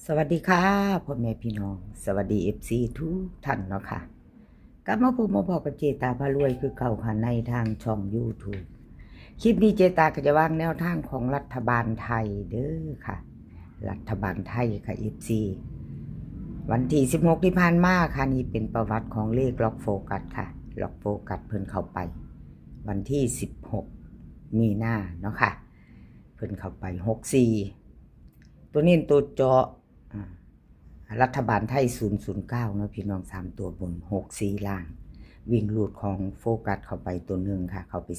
สวัสดีค่ะพ่อแม่พี่น้องสวัสดีFCทุกท่านเนาะค่ะกลับมาพบมาพอกับเจตาพารวยคือเก่าค่ะในทางช่อง YouTube คลิปนี้เจตาก็จะวางแนวทางของรัฐบาลไทยเด้อค่ะรัฐบาลไทยค่ะ FC วันที่16ที่ผ่านมาค่ะนี่เป็นประวัติของเลขล็อกโฟกัสค่ะล็อกโฟกัสเพิ่นเข้าไปวันที่16มีนาเนาะค่ะเพิ่นเข้าไป64ตัวนี้ตัวเจาะรัฐบาลไทย009เนาะพี่น้อง3ตัวบน64ล่างวิ่งลูดของโฟกัสเข้าไปตัวหนึ่งค่ะเข้าไป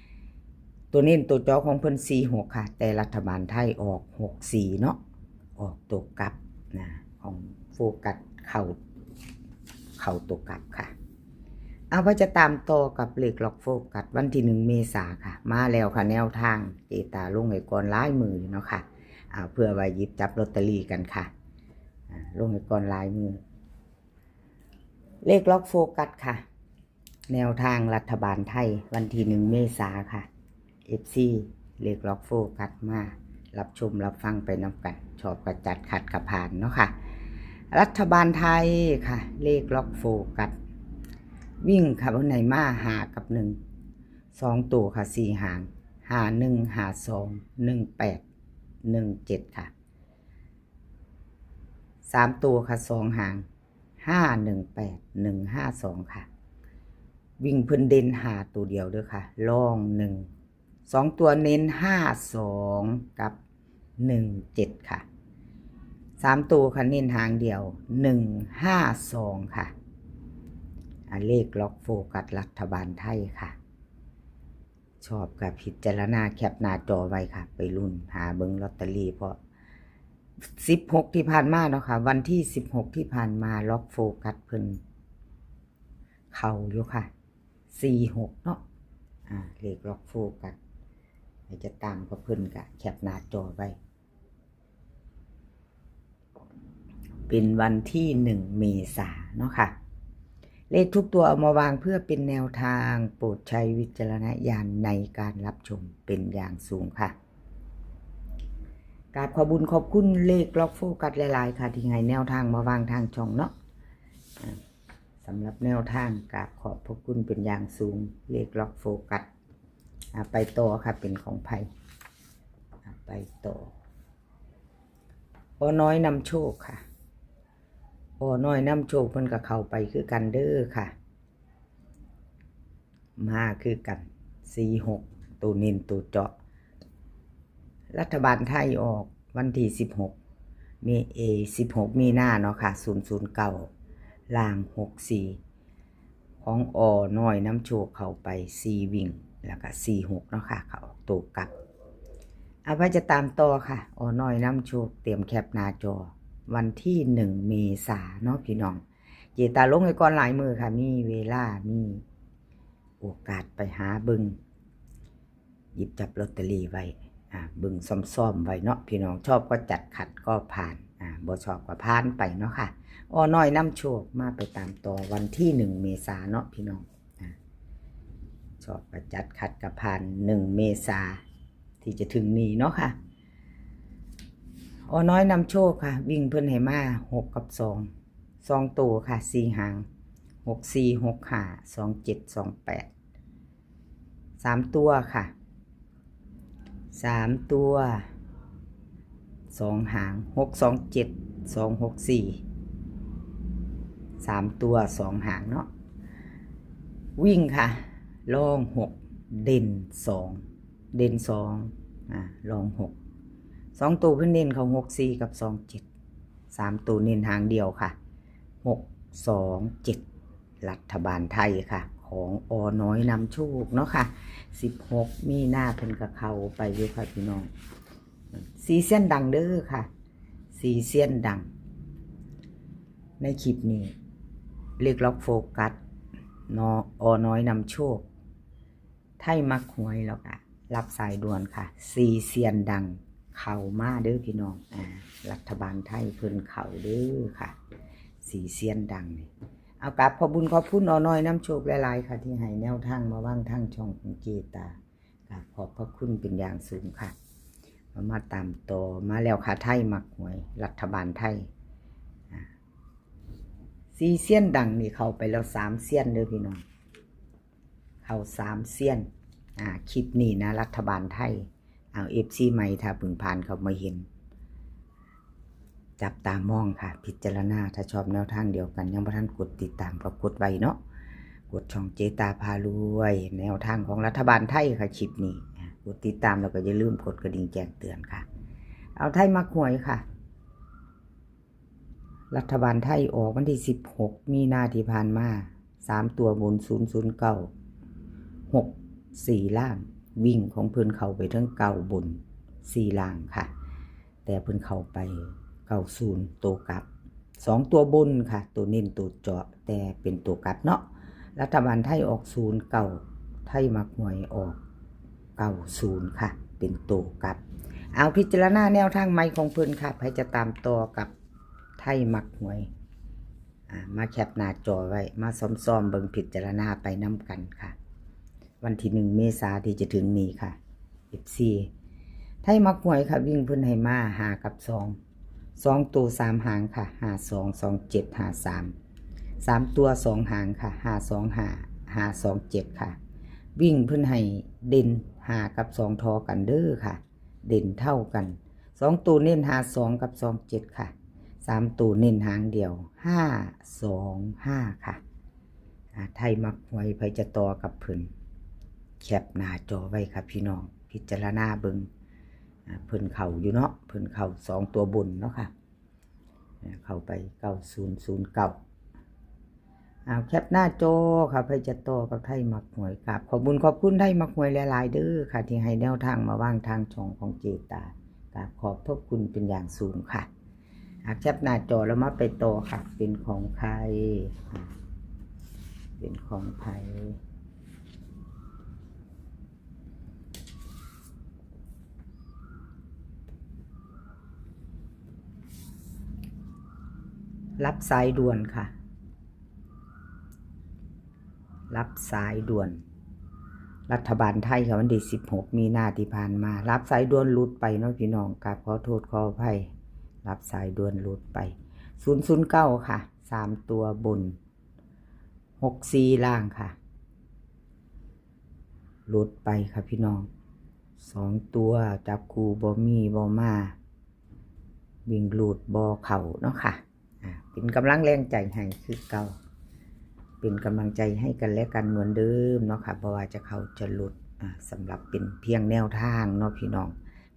4ตัวนี้ตัวจอของเพิ่น46ค่ะแต่รัฐบาลไทยออก64เนาะออกตัวกลับนะของโฟกัสเข้าตัวกลับค่ะเอาว่าจะตามต่อกับเลขล็อกโฟกัสวันที่1เมษาค่ะมาแล้วค่ะแนวทางเจตาลงให้ก่อนหลายมือเนาะค่ะเพื่อไว้หยิบจับลอตเตอรี่กันค่ะลงให้ก่อนลายมือเลขล็อกโฟกัสค่ะแนวทางรัฐบาลไทยวันที่1เมษาค่ะ FC เลขล็อกโฟกัสมารับชมรับฟังไปนำกันชอบกระจัดขัดกระผ่านเนาะค่ะรัฐบาลไทยค่ะเลขล็อกโฟกัสวิ่งค่ะวันไหนมาหากับ1 2ตัวค่ะ4หาง51 52 18 17ค่ะ3ตัวค่ะ2หาง518152ค่ะวิ่งเพิ่นเด่นหาตัวเดียวด้วยค่ะลอง1 2ตัวเน้น52กับ17ค่ะ3ตัวค่ะเน้นหางเดียว152ค่ะเลขล็อกโฟกัสรัฐบาลไทยค่ะชอบกับพิจารณาแคปหน้าจอไว้ค่ะไปรุ่นหาเบิ่งลอตเตอรี่เพราะ16ที่ผ่านมาเนาะค่ะวันที่16ที่ผ่านมาล็อกโฟกัสเพิ่นเข้าอยู่ค่ะ46เนาะเลขล็อกโฟกัสจะตามกับเพิ่นกะแคปหน้าจอไว้เป็นวันที่1เมษายนเนาะค่ะเลขทุกตัวเอามาวางเพื่อเป็นแนวทางโปรดใช้วิจารณญาณในการรับชมเป็นอย่างสูงค่ะกราบขอบุญขอบคุณเลขล็อกโฟกัสหลายๆค่ะที่ให้แนวทางมาวางทางช่องเนาะสำหรับแนวทางกราบขอบพระคุณเป็นอย่างสูงเลขล็อกโฟกัสไปต่อค่ะเป็นของไผ่ไปต่อโอน้อยนำโชคค่ะโอน้อยนำโชคเพิ่นก็เข้าไปคือกันเด้อค่ะมาคือกัน46ตัวเน้นตัวเจาะรัฐบาลไทยออกวันที่16มีนาเนาะค่ะ009ล่าง64ของอน้อยน้ำโชคเข้าไป4วิ่งแล้วก็46เนาะค่ะเขาตัวกลับเอาไว้จะตามต่อค่ะอน้อยน้ำโชคเตรียมแคปหน้าจอวันที่1เมษายนเนาะพี่น้องเจตาลงให้ก่อนหลายมือค่ะมีเวลามีโอกาสไปหาบึงหยิบจับลอตเตอรี่ไว้บึงซ่อมๆไว้เนาะพี่น้องชอบก็จัดขัดก็ผ่านบ่ชอบก็ผ่านไปเนาะค่ะอ้อน้อยน้ำโชคมาไปตามต่อวันที่1เมษายนเนาะพี่น้องชอบก็จัดขัดก็ผ่าน1เมษายนที่จะถึงนี้เนาะค่ะอ้อน้อยนำโชคค่ะวิ่งเพิ่นให้มา6กับ2ตัวค่ะ4หาง64 65 27 28 3ตัวค่ะ3ตัว2หาง627 264 3ตัว2หางเนาะวิ่งค่ะลอง6เด่น2เด่น2ลอง6 2ตัวเพิ่นเน้นเขา64กับ27 3ตัวเน้นหางเดียวค่ะ627รัฐบาลไทยค่ะของอน้อยนำโชคเนาะค่ะ16มีนาเพิ่นก็เข้าไปอยู่ค่ะพี่น้องสีเส้นดังเด้อค่ะสีเส้นดังในคลิปนี้เลขล็อกโฟกัสอน้อยนำโชคไทยมักหวยแล้วค่ะรับสายด่วนค่ะสีเสียนดังเข้ามาเด้อพี่น้องรัฐบาลไทยเพิ่นเข้าเด้อค่ะสีเสียนดังนี่เอากราบขอบุญขอบคุณอน้อยน้ำโชคหลายๆค่ะที่ให้แนวทางมาวางทางช่องของเจตากราบขอบพระคุณเป็นอย่างสูงค่ะ มาตามต่อมาแล้วค่ะไทยมักหวยรัฐบาลไทย4 เซียนดังนี่เข้าไปแล้ว3 เซียนเด้อพี่น้องเข้า3 เซียนคลิปนี้นะรัฐบาลไทยเอาFCใหม่ถ้าเพิ่งผ่านเขามาเห็นจับตามองค่ะพิจารณาถ้าชอบแนวทางเดียวกันยังบ่ทันกดติดตามก็กดไว้เนาะกดช่องเจตาพารวยแนวทางของรัฐบาลไทยค่ะคลิปนี้กดติดตามแล้วก็อย่าลืมกดกระดิ่งแจ้งเตือนค่ะเอาไทยมักหวยค่ะรัฐบาลไทยออกวันที่16 มีนาที่ผ่านมา3 ตัวบน009 6 4ล่างวิ่งของเพิ่นเข้าไปทั้ง9บน4ล่างค่ะแต่เพิ่นเข้าไป90ตัวกลับ2 ตัวบนค่ะตัวเน้นตัวเจาะแต่เป็นตัวกลับเนาะรัฐบาลไทยออก09ไทยมักหวยออก90ค่ะเป็นตัวกลับเอาพิจารณาแนวทางใหม่ของเพิ่นค่ะใครจะตามต่อกับไทยมักหวยมาแคปหน้าจอไว้มาซ้อมๆเบิ่งพิจารณาไปนำกันค่ะวันที่1 เมษายนที่จะถึงนี้ค่ะ FC ไทยมักหวยค่ะวิ่งเพิ่นให้มา5กับ2ตัว3หางค่ะ52 27 53 3ตัว2หางค่ะ525 527ค่ะวิ่งเพิ่นให้เด่น5กับ2ทอกันเด้อค่ะเด่นเท่ากัน2ตัวเน้น52กับ27ค่ะ3ตัวเน้นหางเดียว525ค่ะไทยมักหวยไผจะต่อกับเพิ่นแคปหน้าจอไว้ครับพี่น้องพิจารณาเบิ่งเพิ่นเข้าอยู่เนาะเพิ่นเข้า2ตัวบนเนาะค่ะเข้าไป9009แคปหน้าจอค่ะไผจะต่อกับไทยมักหวยครับขอบคุณไทยมักหวยหลายๆเด้อค่ะที่ให้แนวทางมาวางทางช่องของเจตาขอบพระคุณเป็นอย่างสูงค่ะแคปหน้าจอแล้วมาไปต่อค่ะเป็นของใครเป็นของใครรับสายด่วนค่ะรับสายด่วนรัฐบาลไทยค่ะวันที่16 มีนาที่ผ่านมารับสายด่วนหลุดไปเนาะพี่น้องขอโทษขออภัยรับสายด่วนหลุดไป009ค่ะ3ตัวบน64ล่างค่ะหลุดไปค่ะพี่น้อง2ตัวจับคู่บ่มีบ่มาวิ่งหลุดบ่เข้าเนาะค่ะเป็นกำลังแรงใจให้คือเก่าเป็นกำลังใจให้กันและกันเหมือนเดิมเนาะค่ะเพราะว่าจะเข้าจะหลุดสำหรับเป็นเพียงแนวทางเนาะพี่น้อง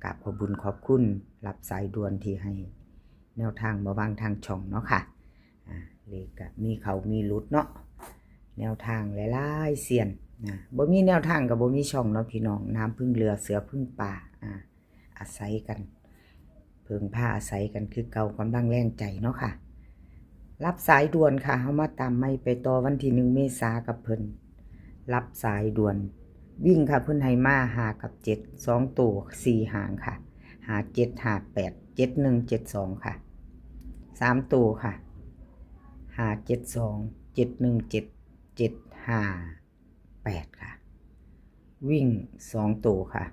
กราบขอบคุณขอบคุณรับสายด่วนที่ให้แนวทางมาวางทางช่องเนาะค่ะเลขมีเขามีหลุดเนาะแนวทางหลายๆเสียนบ่มีแนวทางกับบ่มีช่องเนาะพี่น้องน้ำพึ่งเรือเสือพึ่งป่าอาศัยกันเพิ่งผ้าอาศัยกันคือเก่ากำลังแรงใจเนาะค่ะรับสายด่วนค่ะเฮามาตามไม่ไปต่อวันที่1 เมษายนกับเพิ่นรับสายด่วนวิ่งค่ะเพิ่นให้มา5กับ7 2ตัว4หางค่ะ57 58 71 72ค่ะ3ตัวค่ะ572 717 758ค่ะวิ่ง2ตัวค่ะ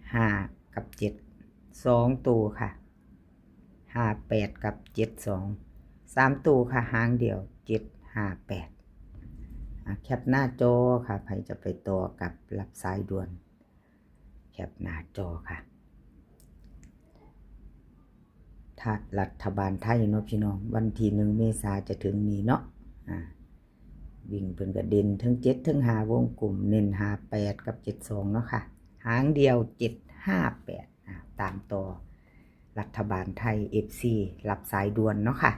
5กับ7 2ตัวค่ะ58กับ72 3ตัวค่ะหางเดียว758แคปหน้าจอค่ะใครจะไปต่อกับรับสายด่วนแคปหน้าจอค่ะถ้ารัฐบาลไทยเนาะพี่น้องวันที่1 เมษายนจะถึงนี้เนาะวิ่งเพิ่นก็เด่นทั้ง7ทั้ง5วงกลุ่มเน้น58กับ72เนาะค่ะหางเดียว758ตามต่อรัฐบาลไทย FC รับสายด่วนเนาะค่ะ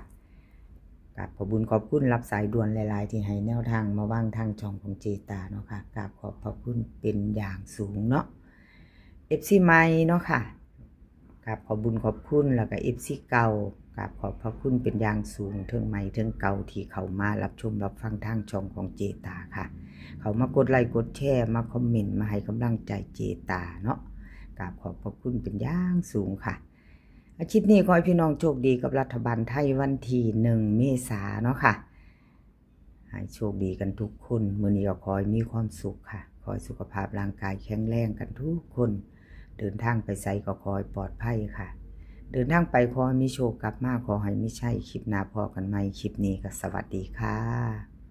กับขอบคุณรับสายด่วนหลายๆที่ให้แนวทางมาวางทางช่องของเจตาเนาะค่ะกับขอบคุณเป็นอย่างสูงเนาะ FC ใหม่เนาะค่ะกับขอบคุณแล้วก็ FC เก่ากับขอบคุณเป็นอย่างสูงทั้งใหม่ทั้งเก่าที่เขามารับชมรับฟังทางช่องของเจตาค่ะเขามากดไลค์กดแชร์มาคอมเมนต์มาให้กำลังใจเจตาเนาะกับขอบคุณเป็นอย่างสูงค่ะอาทิตย์นี้ขอให้พี่น้องโชคดีกับรัฐบาลไทยวันที่1 เมษายนเนาะค่ะให้โชคดีกันทุกคนมื้อนี้ก็ขอให้มีความสุขค่ะขอให้สุขภาพร่างกายแข็งแรงกันทุกคน เดินทางไปไสก็ขอให้ปลอดภัยค่ะ เดินทางไปขอให้มีโชคกลับมาขอให้ไม่ใช่คลิปหน้าพอกันใหม่คลิปนี้ก็สวัสดีค่ะ